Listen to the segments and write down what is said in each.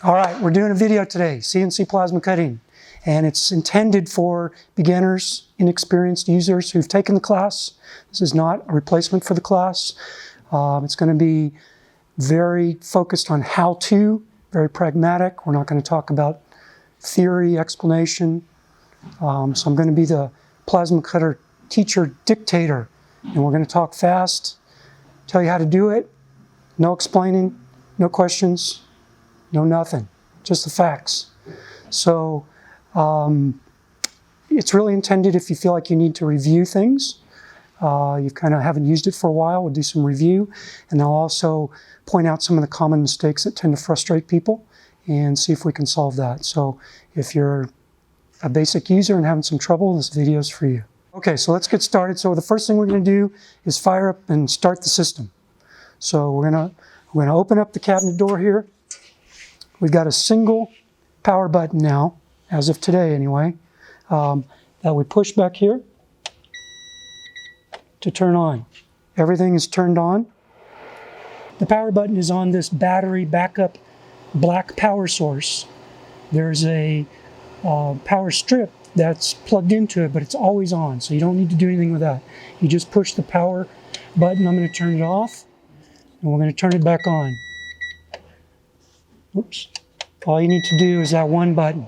All right, we're doing a video today, CNC plasma cutting, and it's intended for beginners, inexperienced users who've taken the class. This is not a replacement for the class. It's going to be very focused on how-to, very pragmatic. We're not going to talk about theory, explanation. So I'm going to be the plasma cutter teacher dictator, and we're going to talk fast, tell you how to do it, no explaining, no questions, no nothing, just the facts. So it's really intended if you feel like you need to review things. You kind of haven't used it for a while, we'll do some review, and I'll also point out some of the common mistakes that tend to frustrate people and see if we can solve that. So if you're a basic user and having some trouble, this video is for you. Okay, so let's get started. So the first thing we're going to do is fire up and start the system. So we're going to open up the cabinet door here. We've got a single power button now, as of today anyway, that we push back here to turn on. Everything is turned on. The power button is on this battery backup black power source. There's a power strip that's plugged into it, but it's always on, so you don't need to do anything with that. You just push the power button. I'm going to turn it off, and we're going to turn it back on. Oops. All you need to do is that one button.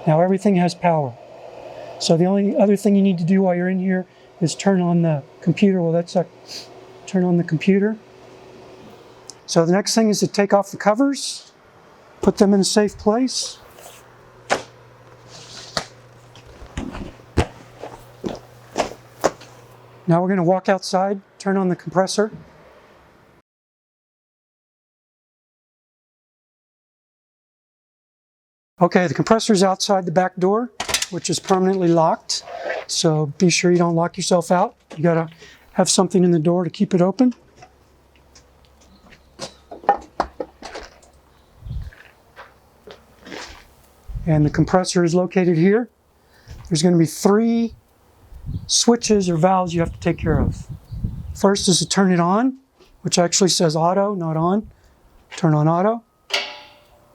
Now everything has power. So the only other thing you need to do while you're in here is turn on the computer. Well, that's turn on the computer. So the next thing is to take off the covers, put them in a safe place. Now we're going to walk outside, turn on the compressor. Okay, the compressor is outside the back door, which is permanently locked. So be sure you don't lock yourself out. You got to have something in the door to keep it open. And the compressor is located here. There's going to be 3 switches or valves you have to take care of. First is to turn it on, which actually says auto, not on. Turn on auto.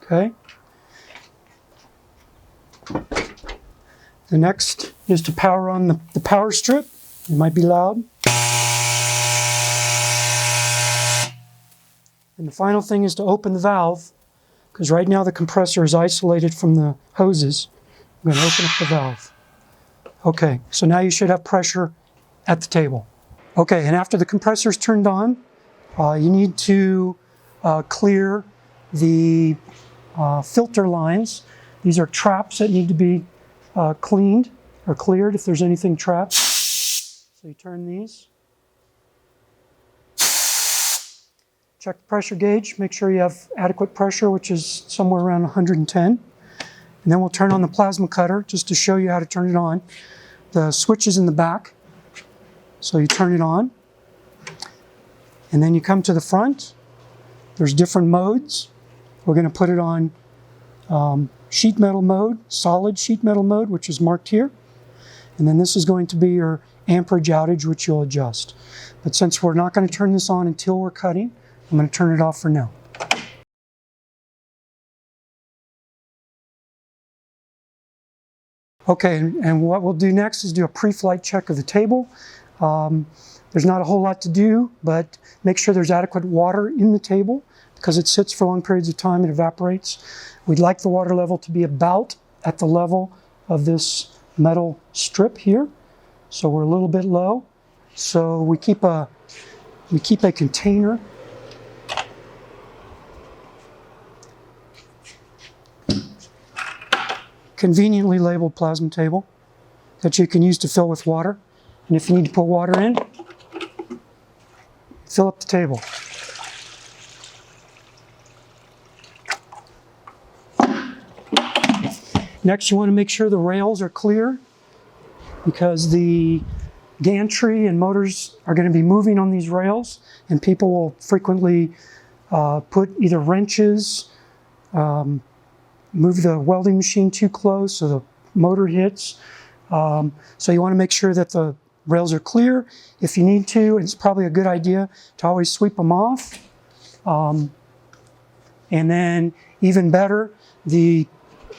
Okay. The next is to power on the power strip. It might be loud. And the final thing is to open the valve, because right now the compressor is isolated from the hoses. I'm going to open up the valve. Okay, so now you should have pressure at the table. Okay, and after the compressor is turned on, you need to clear the filter lines. These are traps that need to be cleaned or cleared if there's anything trapped. So you turn these. Check the pressure gauge, make sure you have adequate pressure, which is somewhere around 110. And then we'll turn on the plasma cutter just to show you how to turn it on. The switch is in the back, so you turn it on. And then you come to the front. There's different modes. We're going to put it on sheet metal mode, solid sheet metal mode, which is marked here. And then this is going to be your amperage outage, which you'll adjust. But since we're not going to turn this on until we're cutting, I'm going to turn it off for now. Okay, and what we'll do next is do a pre-flight check of the table. There's not a whole lot to do, but make sure there's adequate water in the table, because it sits for long periods of time, it evaporates. We'd like the water level to be about at the level of this metal strip here. So we're a little bit low. So we keep a container conveniently labeled plasma table that you can use to fill with water. And if you need to put water in, fill up the table. Next, you want to make sure the rails are clear, because the gantry and motors are going to be moving on these rails, and people will frequently put either wrenches, move the welding machine too close so the motor hits. So you want to make sure that the rails are clear. If you need to, it's probably a good idea to always sweep them off. And then even better, the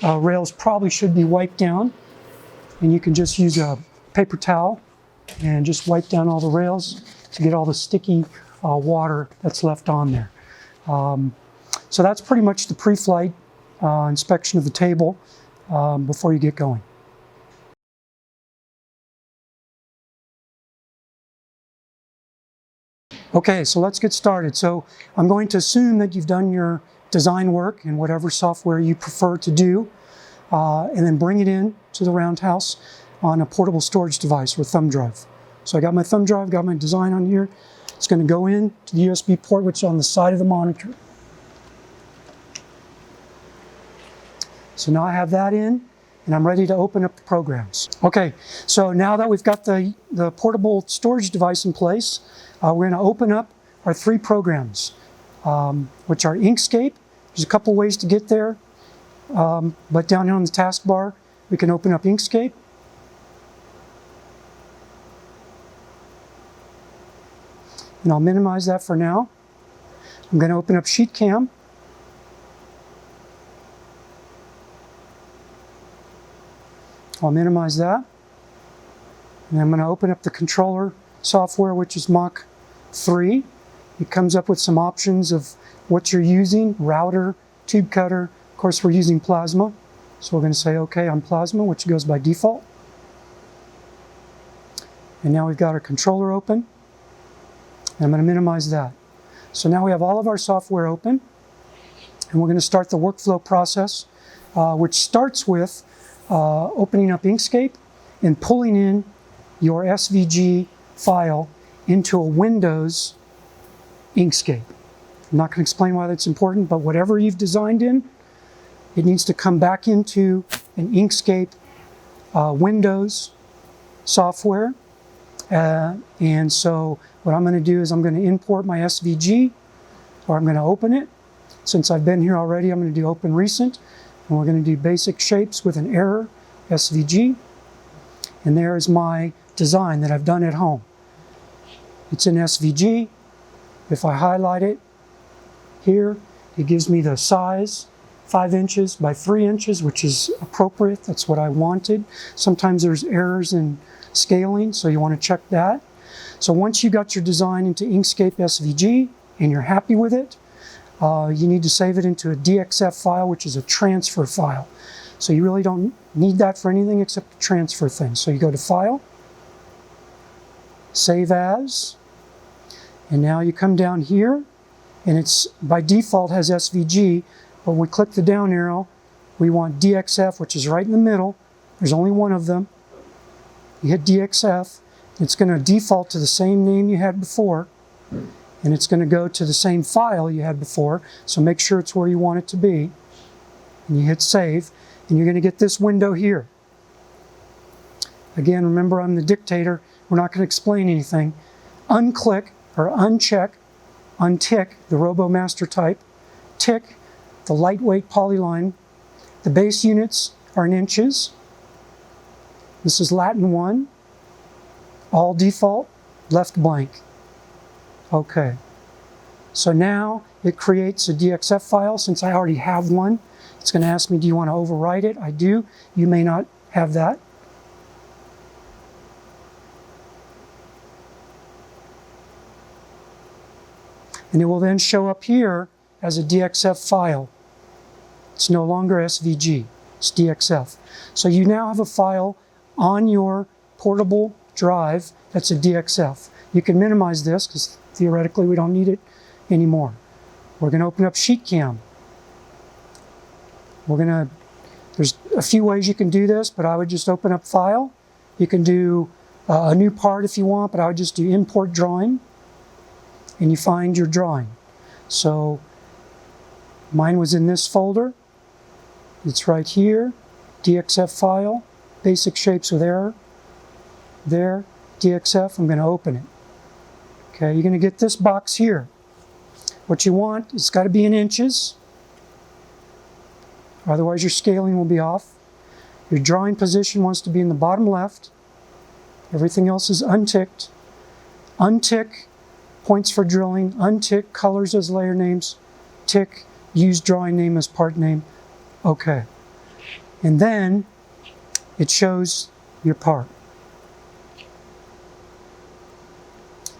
rails probably should be wiped down, and you can just use a paper towel and just wipe down all the rails to get all the sticky water that's left on there. So that's pretty much the pre-flight inspection of the table before you get going. Okay, so let's get started. So I'm going to assume that you've done your design work in whatever software you prefer to do, and then bring it in to the Roundhouse on a portable storage device or thumb drive. So I got my thumb drive, got my design on here. It's going to go in to the USB port, which is on the side of the monitor. So now I have that in, and I'm ready to open up the programs. Okay, so now that we've got the portable storage device in place, we're going to open up our 3 programs, which are Inkscape. There's a couple ways to get there, but down here on the taskbar, we can open up Inkscape. And I'll minimize that for now. I'm going to open up SheetCam. I'll minimize that. And I'm going to open up the controller software, which is Mach 3. It comes up with some options of what you're using, router, tube cutter. Of course, we're using Plasma. So we're going to say OK on Plasma, which goes by default. And now we've got our controller open. And I'm going to minimize that. So now we have all of our software open. And we're going to start the workflow process, which starts with opening up Inkscape and pulling in your SVG file into a Windows Inkscape. I'm not going to explain why that's important, but whatever you've designed in, it needs to come back into an Inkscape Windows software. And so what I'm going to do is I'm going to import my SVG, or I'm going to open it. Since I've been here already, I'm going to do Open Recent. And we're going to do basic shapes with an error, SVG. And there is my design that I've done at home. It's in SVG. If I highlight it here, it gives me the size, 5 inches by 3 inches, which is appropriate. That's what I wanted. Sometimes there's errors in scaling, so you want to check that. So once you got your design into Inkscape SVG and you're happy with it, you need to save it into a DXF file, which is a transfer file. So you really don't need that for anything except to transfer things. So you go to File, Save As, and now you come down here, and it's by default has SVG, but when we click the down arrow, we want DXF, which is right in the middle. There's only one of them. You hit DXF, it's going to default to the same name you had before, and it's going to go to the same file you had before, so make sure it's where you want it to be. And you hit Save, and you're going to get this window here. Again, remember I'm the dictator. We're not going to explain anything. Unclick or uncheck, untick the RoboMaster type. Tick the lightweight polyline. The base units are in inches. This is Latin 1. All default, left blank. Okay. So now it creates a DXF file. Since I already have one, it's going to ask me, do you want to overwrite it? I do. You may not have that. And it will then show up here as a DXF file. It's no longer SVG, it's DXF. So you now have a file on your portable drive that's a DXF. You can minimize this because theoretically we don't need it anymore. We're going to open up SheetCam. There's a few ways you can do this, but I would just open up File. You can do a new part if you want, but I would just do Import Drawing, and you find your drawing. So mine was in this folder. It's right here, DXF file, basic shapes with error. There, DXF, I'm going to open it. Okay, you're going to get this box here. What you want, it's got to be in inches. Otherwise your scaling will be off. Your drawing position wants to be in the bottom left. Everything else is unticked. Untick points for drilling. Untick colors as layer names. Tick use drawing name as part name. Okay. And then it shows your part.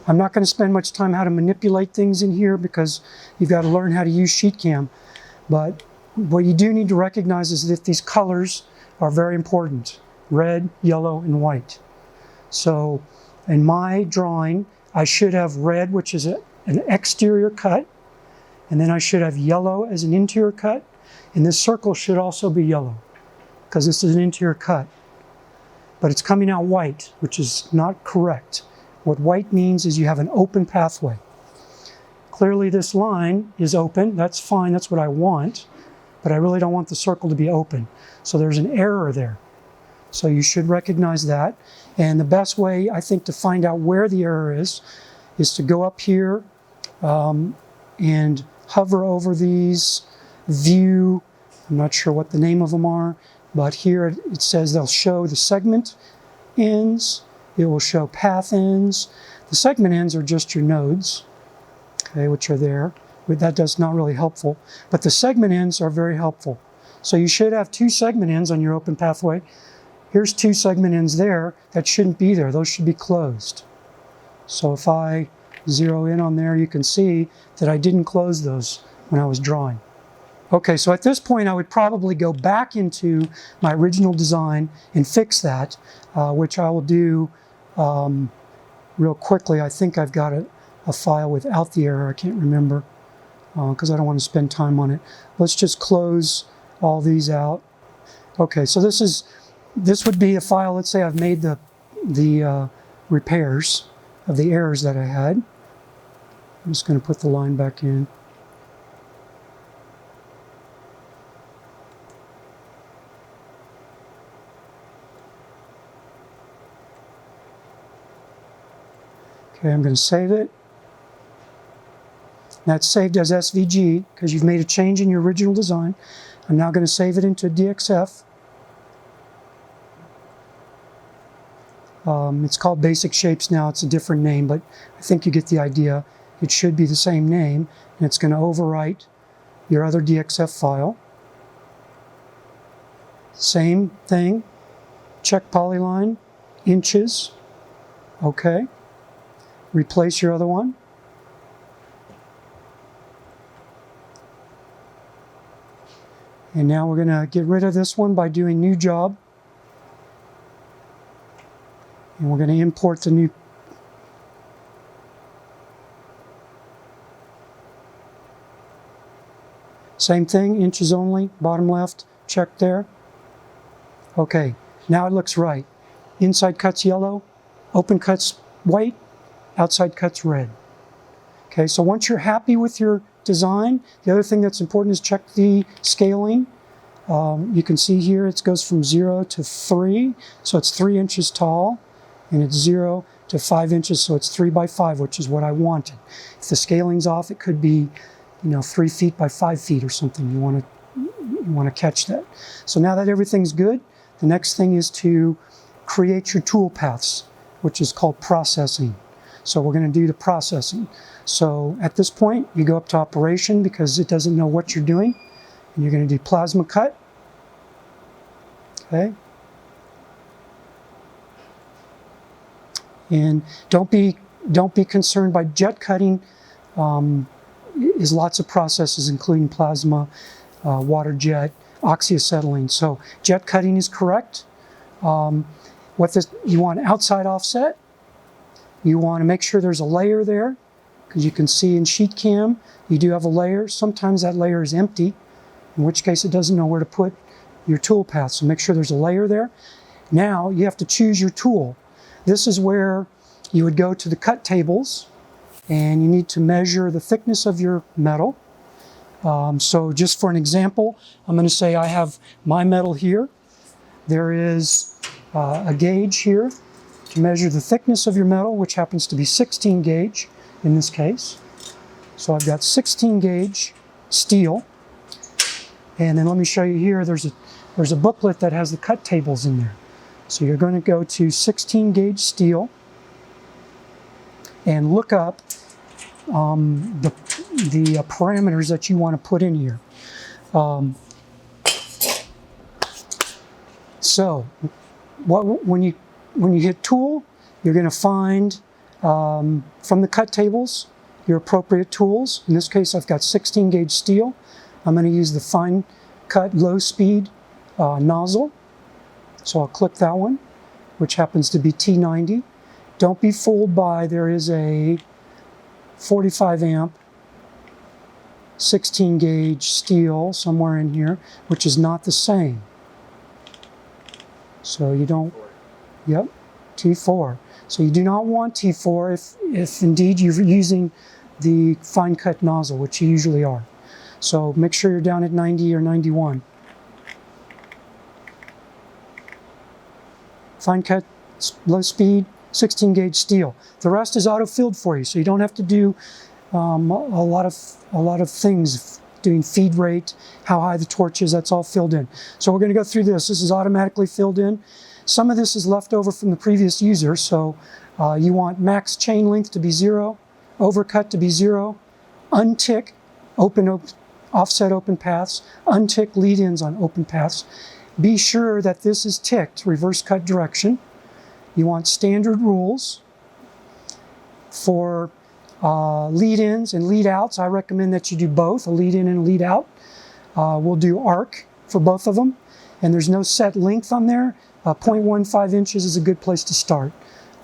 I'm not going to spend much time how to manipulate things in here because you've got to learn how to use SheetCam. But what you do need to recognize is that these colors are very important. Red, yellow, and white. So in my drawing, I should have red, which is an exterior cut. And then I should have yellow as an interior cut. And this circle should also be yellow because this is an interior cut. But it's coming out white, which is not correct. What white means is you have an open pathway. Clearly this line is open. That's fine. That's what I want. But I really don't want the circle to be open. So there's an error there. So you should recognize that. And the best way, I think, to find out where the error is to go up here and hover over these, view. I'm not sure what the name of them are, but here it says they'll show the segment ends. It will show path ends. The segment ends are just your nodes, okay, which are there. That's not really helpful, but the segment ends are very helpful. So you should have 2 segment ends on your open pathway. Here's 2 segment ends there. That shouldn't be there. Those should be closed. So if I zero in on there, you can see that I didn't close those when I was drawing. Okay, so at this point I would probably go back into my original design and fix that, which I will do real quickly. I think I've got a file without the error. I can't remember because I don't want to spend time on it. Let's just close all these out. Okay, so this would be a file. Let's say I've made the repairs of the errors that I had. I'm just going to put the line back in. Okay, I'm going to save it. That's saved as SVG because you've made a change in your original design. I'm now going to save it into DXF. It's called Basic Shapes now. It's a different name, but I think you get the idea. It should be the same name, and it's going to overwrite your other DXF file. Same thing. Check polyline, inches. Okay. Replace your other one. And now we're going to get rid of this one by doing new job. And we're going to import the new. Same thing, inches only, bottom left, check there. Okay, now it looks right. Inside cuts yellow, open cuts white, outside cuts red. Okay, so once you're happy with your design, the other thing that's important is check the scaling. You can see here it goes from 0 to 3, so it's 3 inches tall, and it's 0 to 5 inches, so it's 3 by 5, which is what I wanted. If the scaling's off, it could be, 3 feet by 5 feet or something. You want to catch that. So now that everything's good, the next thing is to create your tool paths, which is called processing. So we're going to do the processing. So at this point, you go up to operation because it doesn't know what you're doing. And you're going to do plasma cut. Okay. And don't be concerned by jet cutting. Is lots of processes, including plasma, water jet, oxyacetylene. So jet cutting is correct. You want outside offset. You want to make sure there's a layer there, because you can see in SheetCam, you do have a layer. Sometimes that layer is empty, in which case it doesn't know where to put your tool path. So make sure there's a layer there. Now you have to choose your tool. This is where you would go to the cut tables, and you need to measure the thickness of your metal. So just for an example, I'm going to say I have my metal here. There is a gauge here to measure the thickness of your metal, which happens to be 16 gauge in this case. So I've got 16 gauge steel. And then let me show you here, there's a booklet that has the cut tables in there. So you're going to go to 16 gauge steel and look up the parameters that you want to put in here. So when you hit tool, you're going to find from the cut tables your appropriate tools. In this case, I've got 16 gauge steel. I'm going to use the fine cut low speed nozzle. So I'll click that one, which happens to be T90. Don't be fooled by, there is a 45 amp 16 gauge steel somewhere in here, which is not the same. So you don't, yep, T4. So you do not want T4 if indeed you're using the fine cut nozzle, which you usually are. So make sure you're down at 90 or 91. Fine cut, low speed, 16 gauge steel. The rest is auto filled for you, so you don't have to do a lot of things, doing feed rate, how high the torch is, that's all filled in. So we're going to go through this. This is automatically filled in. Some of this is left over from the previous user, so you want max chain length to be 0, overcut to be 0, untick offset open paths, untick lead-ins on open paths. Be sure that this is ticked, reverse cut direction. You want standard rules for lead-ins and lead-outs. I recommend that you do both, a lead-in and a lead-out. We'll do arc for both of them, and there's no set length on there. 0.15 inches is a good place to start,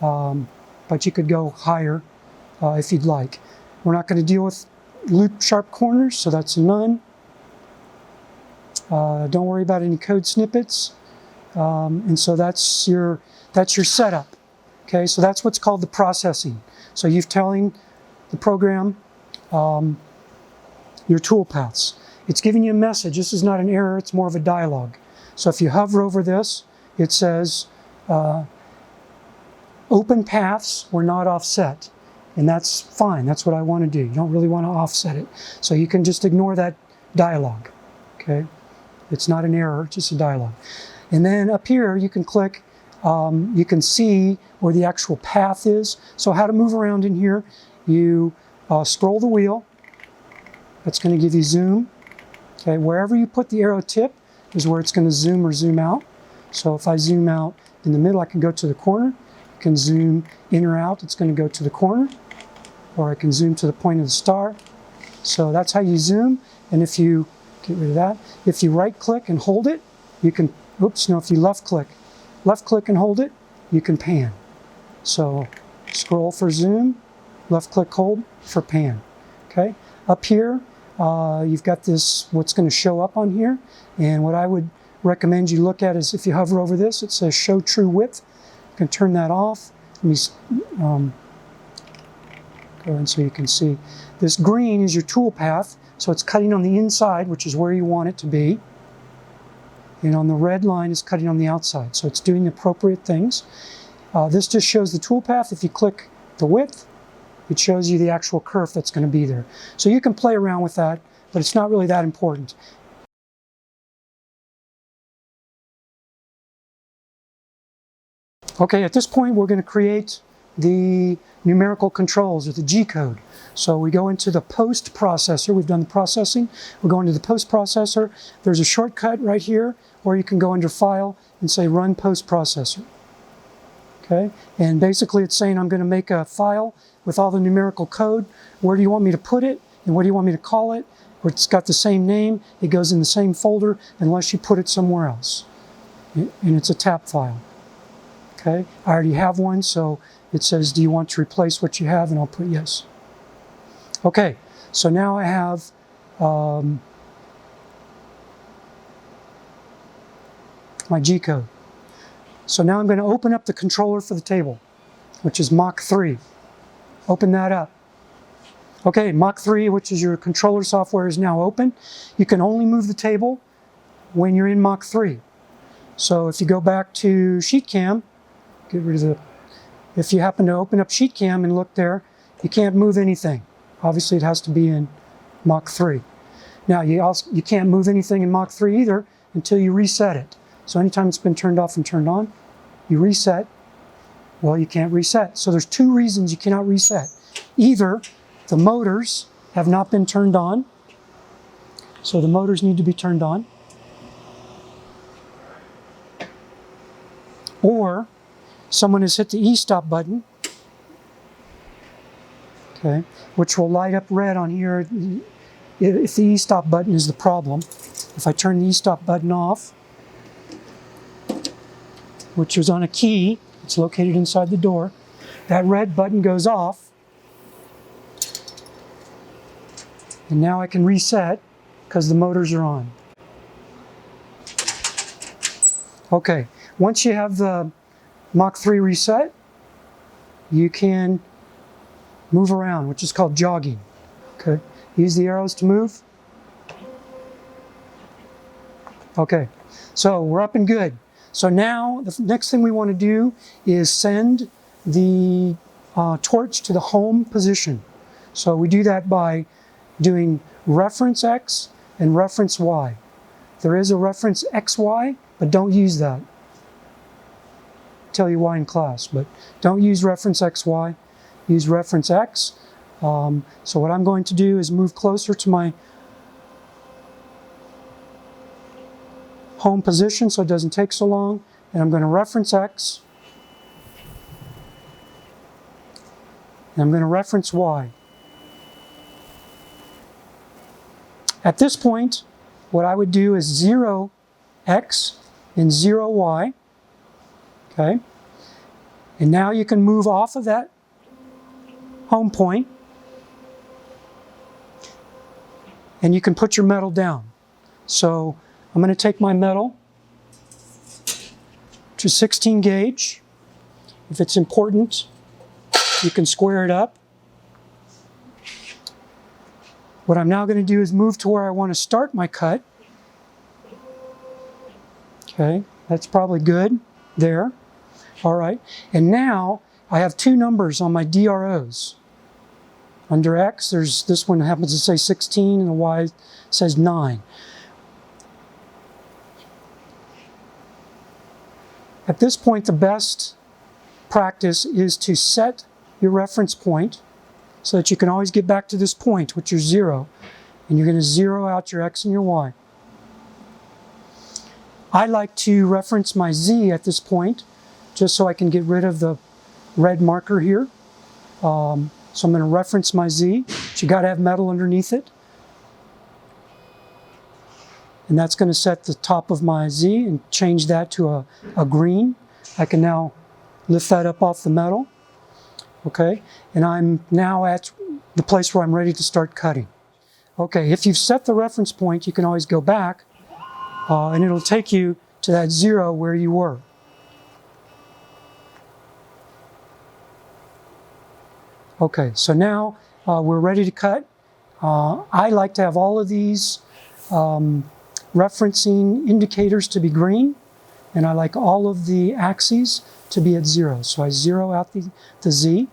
but you could go higher if you'd like. We're not going to deal with loop sharp corners, so that's none. Don't worry about any code snippets, and so that's your setup. Okay, so that's what's called the processing. So you're telling the program your tool paths. It's giving you a message. This is not an error, it's more of a dialogue. So if you hover over this, it says open paths were not offset. And that's fine, that's what I want to do. You don't really want to offset it. So you can just ignore that dialogue, okay? It's not an error, it's just a dialogue. And then up here you can click, you can see where the actual path is. So how to move around in here, you scroll the wheel, that's going to give you zoom. Okay, wherever you put the arrow tip is where it's going to zoom or zoom out. So if I zoom out in the middle, I can go to the corner. I can zoom in or out, it's going to go to the corner. Or I can zoom to the point of the star. So that's how you zoom. And if you, get rid of that, if you right click and hold it, you can, oops, no, if you left click and hold it, you can pan. So scroll for zoom, left click hold for pan. Okay, up here, you've got this, what's going to show up on here. And what I would recommend you look at is if you hover over this, it says show true width. You can turn that off. Let me go ahead so you can see. This green is your tool path, so it's cutting on the inside, which is where you want it to be. And on the red line is cutting on the outside, so it's doing the appropriate things. This just shows the tool path. If you click the width, it shows you the actual curve that's going to be there. So you can play around with that, but it's not really that important. Okay, at this point we're going to create the numerical controls, or the G code. So we go into the post processor. We've done the processing. We're going to the post processor. There's a shortcut right here, or you can go under File and say Run Post Processor. Okay, and basically it's saying I'm going to make a file with all the numerical code. Where do you want me to put it, and what do you want me to call it? Where it's got the same name, it goes in the same folder unless you put it somewhere else. And it's a TAP file. Okay, I already have one, so it says, do you want to replace what you have? And I'll put yes. Okay, so now I have my G code. So now I'm going to open up the controller for the table, which is Mach 3. Open that up. Okay, Mach 3, which is your controller software, is now open. You can only move the table when you're in Mach 3. So if you go back to SheetCam, get rid of the, if you happen to open up SheetCam and look there, you can't move anything. Obviously it has to be in Mach 3. Now you can't move anything in Mach 3 either until you reset it. So anytime it's been turned off and turned on, you reset, well, you can't reset. So there's two reasons you cannot reset. Either the motors have not been turned on, So the motors need to be turned on. Or someone has hit the E-stop button, okay, which will light up red on here if the E-stop button is the problem. If I turn the E-stop button off, which is on a key, it's located inside the door, that red button goes off. And now I can reset because the motors are on. Okay, once you have the Mach 3 reset, you can move around, which is called jogging. Okay, use the arrows to move. Okay, so we're up and good. So now the next thing we want to do is send the torch to the home position. So we do that by doing reference X and reference Y. There is a reference XY, but don't use that. I'll tell you why in class, but don't use reference XY, use reference X. So what I'm going to do is move closer to my home position so it doesn't take so long, and I'm going to reference X, and I'm going to reference Y. At this point, what I would do is 0 X and 0 Y, okay? And now you can move off of that home point, and you can put your metal down. So I'm going to take my metal to 16 gauge. If it's important, you can square it up. What I'm now going to do is move to where I want to start my cut. Okay, that's probably good there. All right, and now I have two numbers on my DROs. Under X, there's this one happens to say 16 and the Y says 9. At this point, the best practice is to set your reference point so that you can always get back to this point, which is 0. And you're going to 0 out your X and your Y. I like to reference my Z at this point, just so I can get rid of the red marker here. So I'm going to reference my Z, but you got to have metal underneath it. And that's going to set the top of my Z and change that to a green. I can now lift that up off the metal. Okay, and I'm now at the place where I'm ready to start cutting. Okay, if you've set the reference point, you can always go back and it'll take you to that 0 where you were. Okay, so now we're ready to cut. I like to have all of these referencing indicators to be green, and I like all of the axes to be at 0. So I 0 out the Z,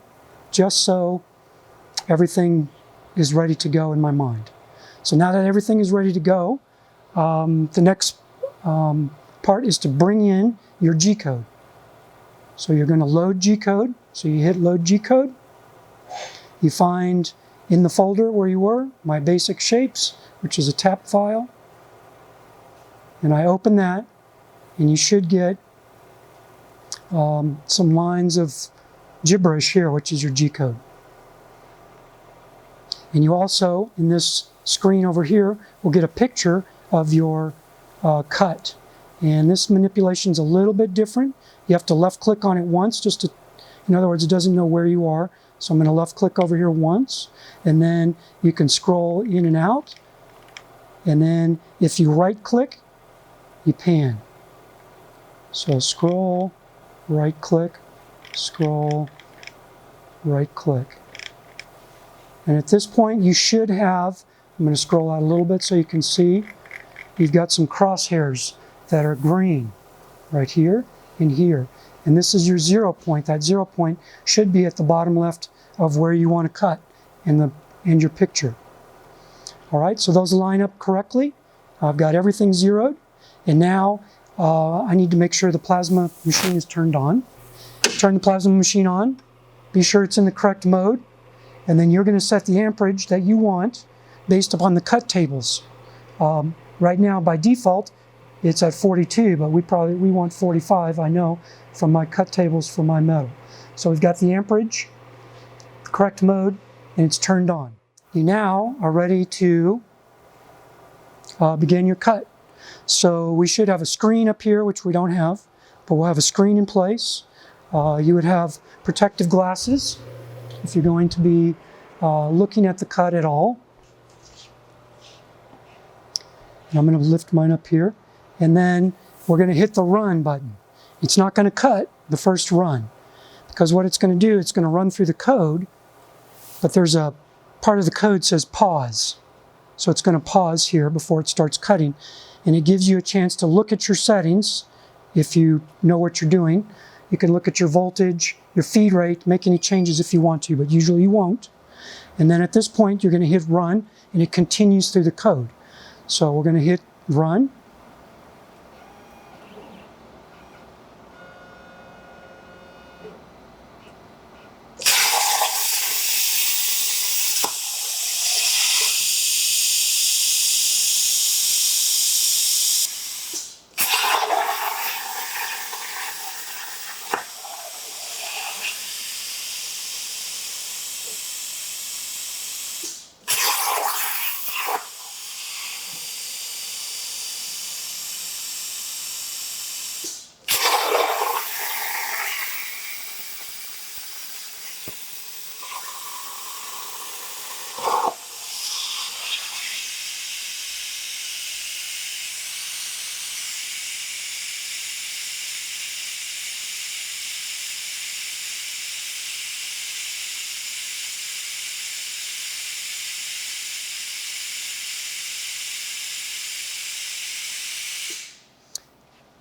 just so everything is ready to go in my mind. So now that everything is ready to go, the next part is to bring in your G-code. So you're going to load G-code. So you hit load G-code. You find in the folder where you were, my basic shapes, which is a TAP file. And I open that, and you should get some lines of gibberish here, which is your G-code. And you also, in this screen over here, will get a picture of your cut. And this manipulation is a little bit different. You have to left click on it once, just to, in other words, it doesn't know where you are. So I'm going to left click over here once, and then you can scroll in and out. And then if you right click, you pan. So scroll, right click, scroll, right click. And at this point you should have, I'm going to scroll out a little bit so you can see, you've got some crosshairs that are green right here and here. And this is your 0 point. That 0 point should be at the bottom left of where you want to cut in your picture. All right, so those line up correctly. I've got everything zeroed. And now I need to make sure the plasma machine is turned on. Turn the plasma machine on. Be sure it's in the correct mode. And then you're going to set the amperage that you want based upon the cut tables Right now, by default, it's at 42, but we want 45, I know, from my cut tables for my metal. So we've got the amperage, the correct mode, and it's turned on. You now are ready to begin your cut. So we should have a screen up here, which we don't have, but we'll have a screen in place. You would have protective glasses if you're going to be looking at the cut at all. And I'm going to lift mine up here. And then we're going to hit the run button. It's not going to cut the first run, because what it's going to do, it's going to run through the code, but there's a part of the code says pause. So it's going to pause here before it starts cutting, and it gives you a chance to look at your settings if you know what you're doing. You can look at your voltage, your feed rate, make any changes if you want to, but usually you won't. And then at this point, you're going to hit run, and it continues through the code. So we're going to hit run.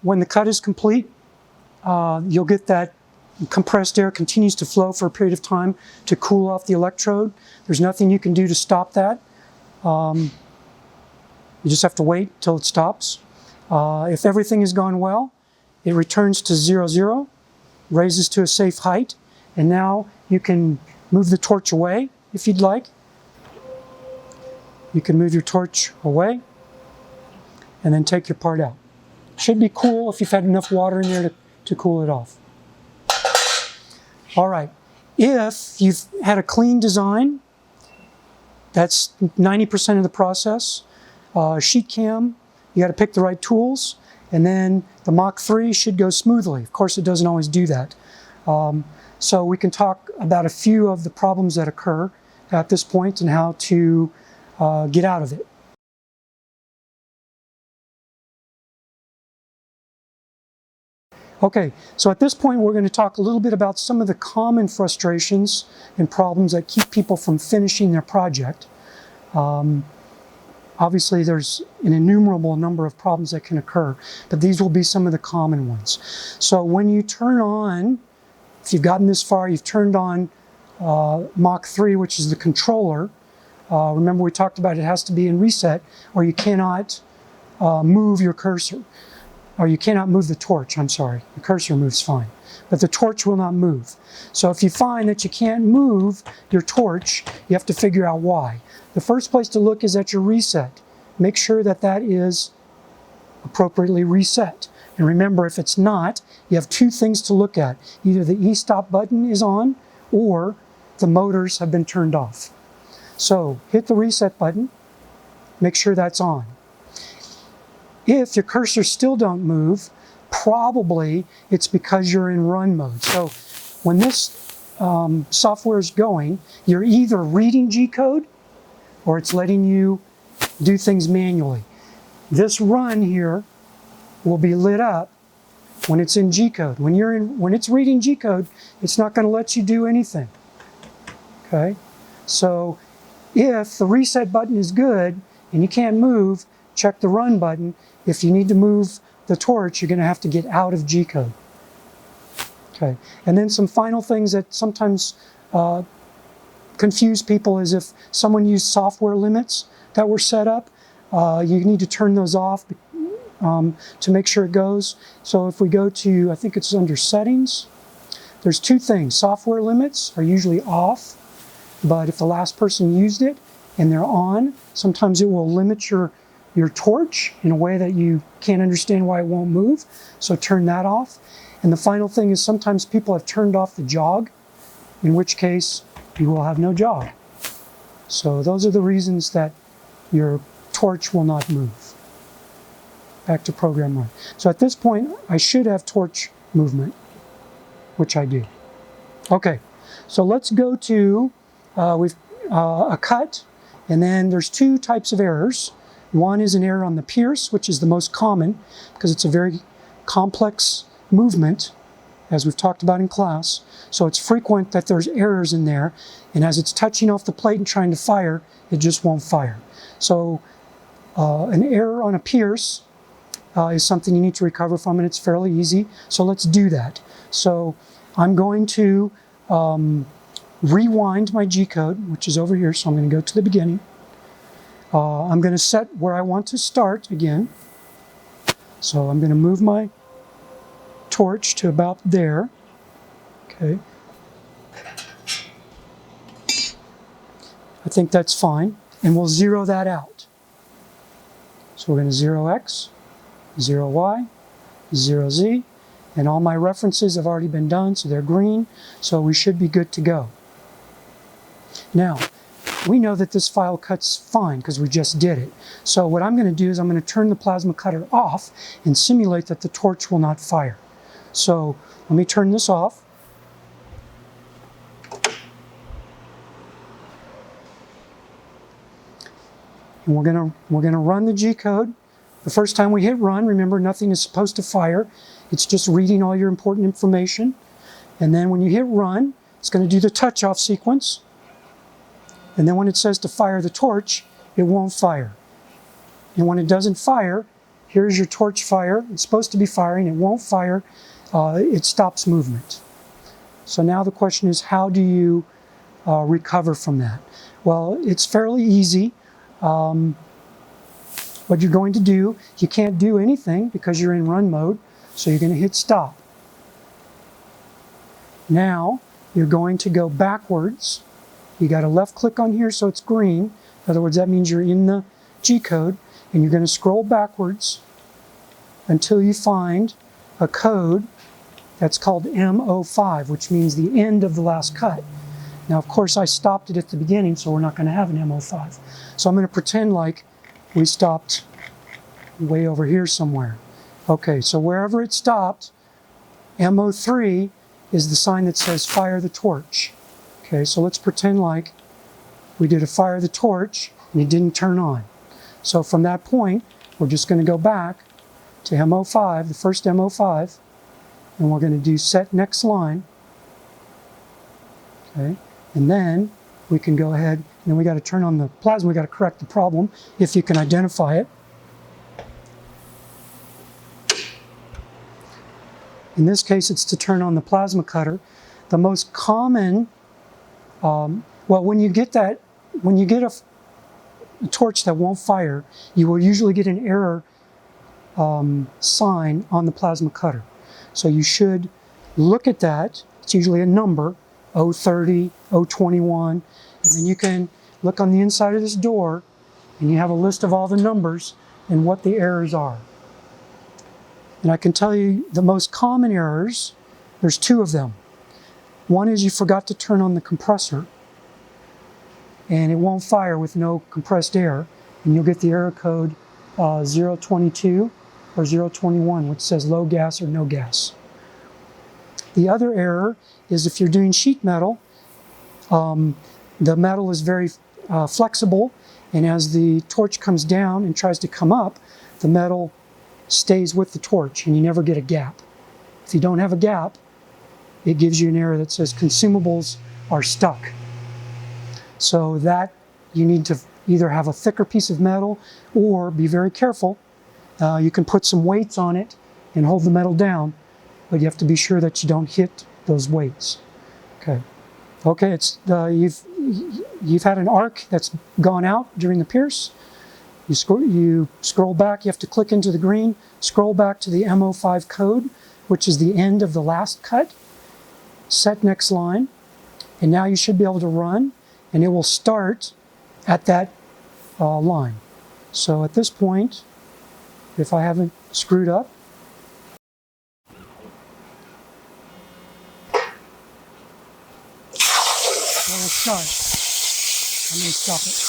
When the cut is complete, you'll get that compressed air continues to flow for a period of time to cool off the electrode. There's nothing you can do to stop that. You just have to wait till it stops. If everything has gone well, it returns to 0, raises to a safe height, and now you can move the torch away if you'd like. You can move your torch away and then take your part out. Should be cool if you've had enough water in there to cool it off. All right, if you've had a clean design, that's 90% of the process. Sheet cam, you got to pick the right tools, and then the Mach 3 should go smoothly. Of course, it doesn't always do that. So we can talk about a few of the problems that occur at this point and how to get out of it. Okay, so at this point we're going to talk a little bit about some of the common frustrations and problems that keep people from finishing their project. Obviously there's an innumerable number of problems that can occur, but these will be some of the common ones. So when you turn on, if you've gotten this far, you've turned on Mach 3, which is the controller. Remember we talked about it has to be in reset, or you cannot move your cursor. Or you cannot move the torch, I'm sorry. The cursor moves fine, but the torch will not move. So if you find that you can't move your torch, you have to figure out why. The first place to look is at your reset. Make sure that that is appropriately reset. And remember, if it's not, you have two things to look at. Either the e-stop button is on, or the motors have been turned off. So hit the reset button, make sure that's on. If your cursor still don't move, probably it's because you're in run mode. So when this software is going, you're either reading G-code or it's letting you do things manually. This run here will be lit up when it's in G-code. When it's reading G-code, it's not going to let you do anything. Okay? So if the reset button is good and you can't move, check the run button. If you need to move the torch, you're going to have to get out of G-code. Okay, and then some final things that sometimes confuse people is if someone used software limits that were set up, you need to turn those off to make sure it goes. So if we go to, I think it's under settings, there's two things. Software limits are usually off, but if the last person used it and they're on, sometimes it will limit your your torch in a way that you can't understand why it won't move. So turn that off. And the final thing is sometimes people have turned off the jog, in which case you will have no jog. So those are the reasons that your torch will not move. Back to program run. So at this point, I should have torch movement, which I do. Okay, so let's go to a cut, and then there's two types of errors. One is an error on the pierce, which is the most common because it's a very complex movement, as we've talked about in class. So it's frequent that there's errors in there, and as it's touching off the plate and trying to fire, it just won't fire. So an error on a pierce is something you need to recover from, and it's fairly easy. So let's do that. So I'm going to rewind my G-code, which is over here. So I'm going to go to the beginning. I'm going to set where I want to start again. So I'm going to move my torch to about there. Okay. I think that's fine. And we'll zero that out. So we're going to 0x, 0y, 0z, and all my references have already been done, so they're green, so we should be good to go. Now, we know that this file cuts fine because we just did it. So what I'm going to do is I'm going to turn the plasma cutter off and simulate that the torch will not fire. So let me turn this off. And we're going to run the G-code. The first time we hit run, remember nothing is supposed to fire. It's just reading all your important information. And then when you hit run, it's going to do the touch-off sequence. And then when it says to fire the torch, it won't fire. And when it doesn't fire, here's your torch fire. It's supposed to be firing. It won't fire. It stops movement. So now the question is, how do you recover from that? Well, it's fairly easy. What you're going to do, you can't do anything because you're in run mode, so you're going to hit stop. Now you're going to go backwards. You got a left click on here so it's green. In other words, that means you're in the G-code, and you're going to scroll backwards until you find a code that's called M05, which means the end of the last cut. Now, of course, I stopped it at the beginning, so we're not going to have an M05. So I'm going to pretend like we stopped way over here somewhere. Okay, so wherever it stopped, M03 is the sign that says fire the torch. Okay, so let's pretend like we did a fire the torch and it didn't turn on. So from that point, we're just going to go back to M05, the first M05, and we're going to do set next line. Okay, and then we can go ahead, and then we got to turn on the plasma. We got to correct the problem if you can identify it. In this case, it's to turn on the plasma cutter. The most common, well, when you get a torch that won't fire, you will usually get an error sign on the plasma cutter. So you should look at that. It's usually a number, 030, 021, and then you can look on the inside of this door and you have a list of all the numbers and what the errors are. And I can tell you the most common errors, there's two of them. One is you forgot to turn on the compressor and it won't fire with no compressed air, and you'll get the error code 022 or 021, which says low gas or no gas. The other error is if you're doing sheet metal, the metal is very flexible, and as the torch comes down and tries to come up, the metal stays with the torch and you never get a gap. If you don't have a gap, it gives you an error that says consumables are stuck. So that you need to either have a thicker piece of metal or be very careful. You can put some weights on it and hold the metal down, but you have to be sure that you don't hit those weights. Okay. Okay, it's you've had an arc that's gone out during the pierce. You scroll back, you have to click into the green, scroll back to the M05 code, which is the end of the last cut, set next line, and now you should be able to run, and it will start at that line. So at this point, if I haven't screwed up, well, let's start. I'm going to stop it.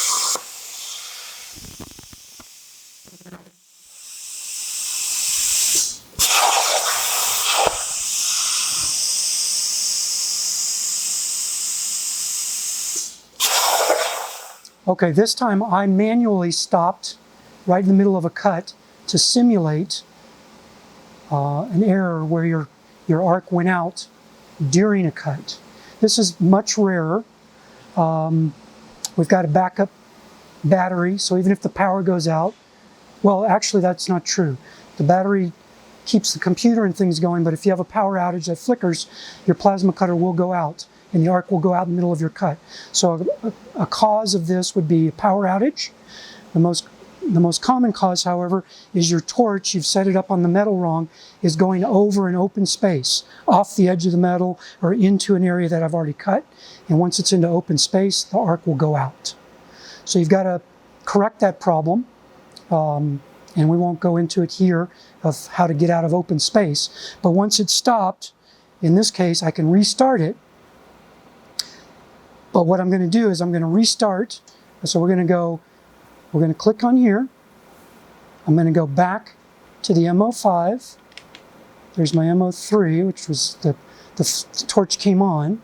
Okay, this time I manually stopped right in the middle of a cut to simulate an error where your arc went out during a cut. This is much rarer. We've got a backup battery, so even if the power goes out, well, actually that's not true. The battery keeps the computer and things going, but if you have a power outage that flickers, your plasma cutter will go out and the arc will go out in the middle of your cut. So a cause of this would be a power outage. The most common cause, however, is your torch, you've set it up on the metal wrong, is going over an open space, off the edge of the metal or into an area that I've already cut. And once it's into open space, the arc will go out. So you've got to correct that problem. And we won't go into it here of how to get out of open space. But once it's stopped, in this case, I can restart it. But what I'm going to do is I'm going to restart. So we're going to click on here. I'm going to go back to the MO5. There's my MO3, which was the torch came on.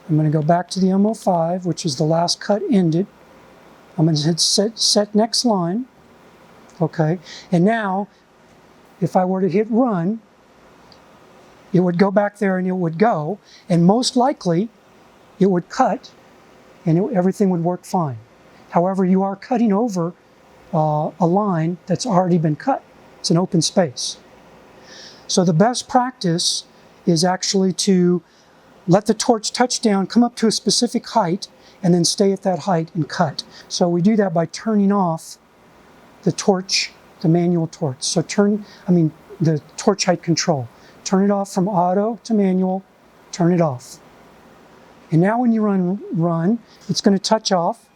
I'm going to go back to the MO5, which is the last cut ended. I'm going to hit set next line. Okay, and now if I were to hit run, it would go back there and it would go, and most likely it would cut and everything would work fine. However, you are cutting over a line that's already been cut. It's an open space. So the best practice is actually to let the torch touch down, come up to a specific height, and then stay at that height and cut. So we do that by turning off the torch, the manual torch. So the torch height control. Turn it off from auto to manual, turn it off. And now when you run, it's going to touch off.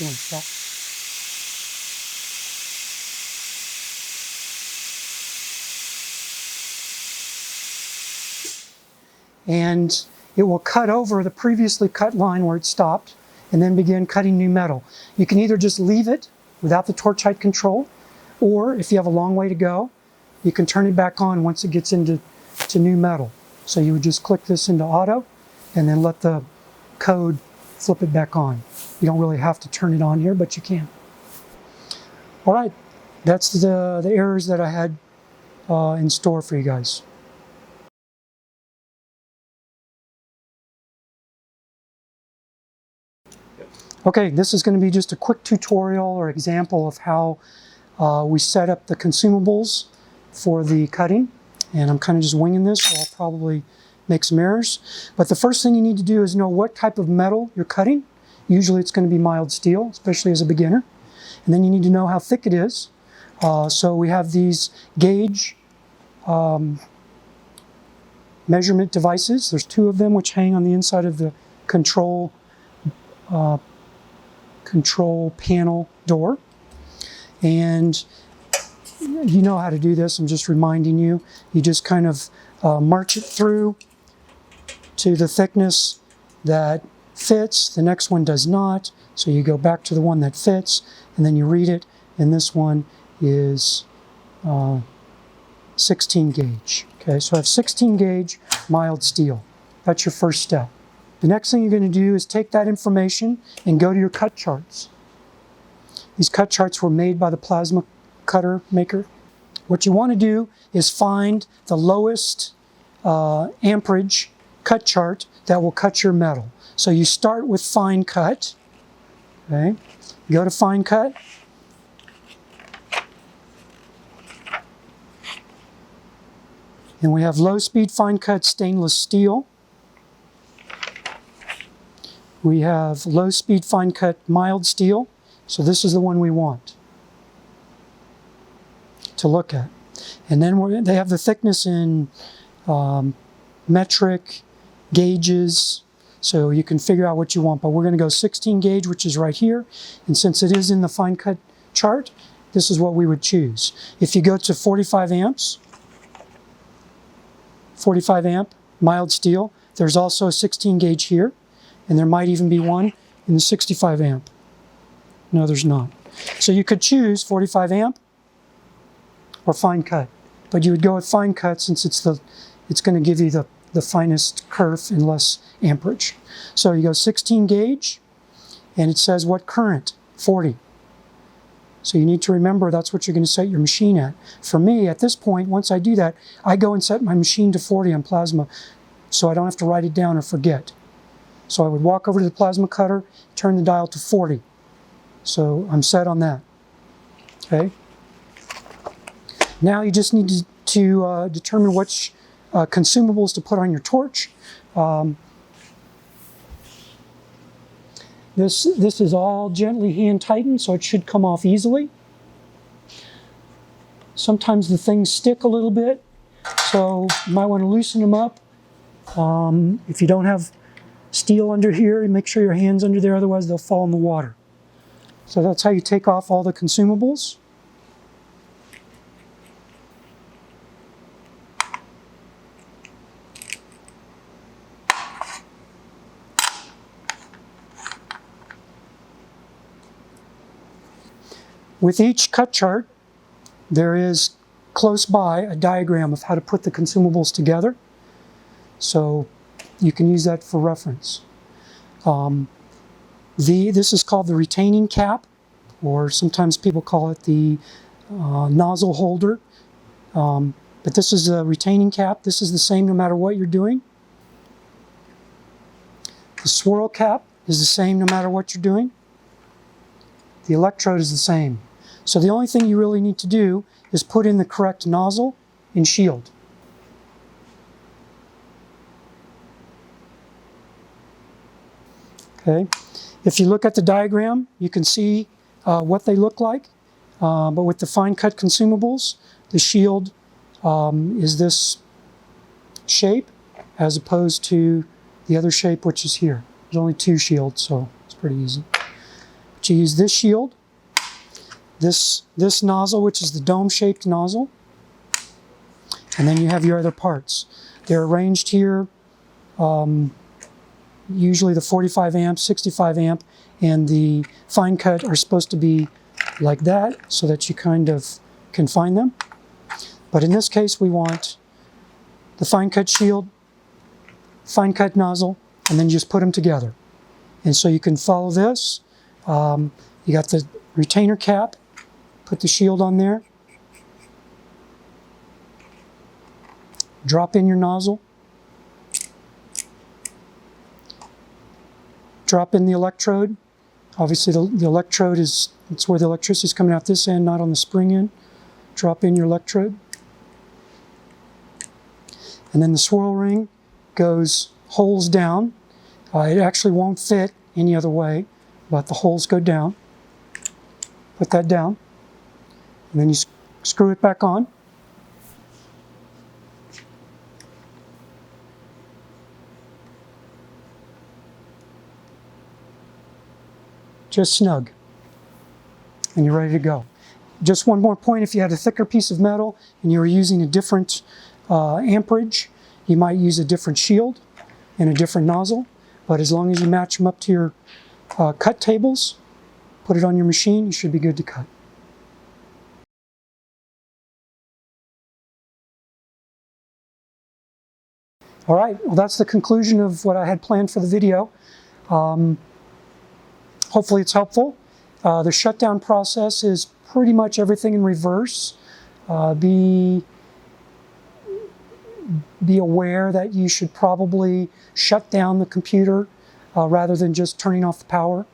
You want to stop? And it will cut over the previously cut line where it stopped and then begin cutting new metal. You can either just leave it without the torch height control, or if you have a long way to go, you can turn it back on once it gets into new metal. So you would just click this into auto and then let the code flip it back on. You don't really have to turn it on here, but you can. All right, that's the errors that I had in store for you guys. Okay, this is going to be just a quick tutorial or example of how we set up the consumables for the cutting. And I'm kind of just winging this, so I'll probably make some errors. But the first thing you need to do is know what type of metal you're cutting. Usually it's going to be mild steel, especially as a beginner. And then you need to know how thick it is. So we have these gauge measurement devices. There's two of them which hang on the inside of the control panel door. And you know how to do this, I'm just reminding you. You just kind of march it through to the thickness that fits. The next one does not, so you go back to the one that fits, and then you read it, and this one is 16 gauge. Okay, so I have 16 gauge mild steel. That's your first step. The next thing you're going to do is take that information and go to your cut charts. These cut charts were made by the plasma cutter maker. What you want to do is find the lowest amperage cut chart that will cut your metal. So you start with fine cut. Okay, go to fine cut. And we have low-speed fine-cut stainless steel. We have low-speed fine-cut mild steel. So this is the one we want to look at. And then they have the thickness in metric, gauges, so you can figure out what you want. But we're going to go 16 gauge, which is right here. And since it is in the fine-cut chart, this is what we would choose. If you go to 45 amps, 45 amp, mild steel, there's also a 16 gauge here, and there might even be one in the 65 amp. No, there's not. So you could choose 45 amp or fine cut, but you would go with fine cut since it's going to give you the finest kerf and less amperage. So you go 16 gauge, and it says what current? 40. So you need to remember that's what you're going to set your machine at. For me, at this point, once I do that, I go and set my machine to 40 on plasma so I don't have to write it down or forget. So I would walk over to the plasma cutter, turn the dial to 40. So I'm set on that. Okay. Now you just need to determine which consumables to put on your torch. This is all gently hand tightened, so it should come off easily. Sometimes the things stick a little bit, so you might want to loosen them up. If you don't have steel under here, make sure your hand's under there, otherwise they'll fall in the water. So that's how you take off all the consumables. With each cut chart, there is close by a diagram of how to put the consumables together. So you can use that for reference. This is called the retaining cap, or sometimes people call it the nozzle holder. But this is a retaining cap. This is the same no matter what you're doing. The swirl cap is the same no matter what you're doing. The electrode is the same. So the only thing you really need to do is put in the correct nozzle and shield. Okay. If you look at the diagram, you can see what they look like. But with the fine cut consumables, the shield is this shape as opposed to the other shape, which is here. There's only two shields, so it's pretty easy. But you use this shield, this nozzle, which is the dome-shaped nozzle, and then you have your other parts. They're arranged here, usually the 45 amp, 65 amp, and the fine cut are supposed to be like that so that you kind of can find them. But in this case, we want the fine cut shield, fine cut nozzle, and then just put them together. And so you can follow this. You got the retainer cap, put the shield on there, drop in your nozzle, drop in the electrode. Obviously the electrode it's where the electricity is coming out this end, not on the spring end. Drop in your electrode. And then the swirl ring goes holes down. It actually won't fit any other way, but the holes go down. Put that down. And then you screw it back on. Just snug. And you're ready to go. Just one more point, if you had a thicker piece of metal and you were using a different amperage, you might use a different shield and a different nozzle. But as long as you match them up to your cut tables, put it on your machine, you should be good to cut. All right, well that's the conclusion of what I had planned for the video. Hopefully it's helpful. The shutdown process is pretty much everything in reverse. Be aware that you should probably shut down the computer rather than just turning off the power.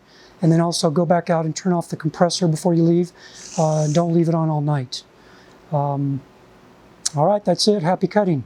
And then also go back out and turn off the compressor before you leave. Don't leave it on all night. All right, that's it. Happy cutting.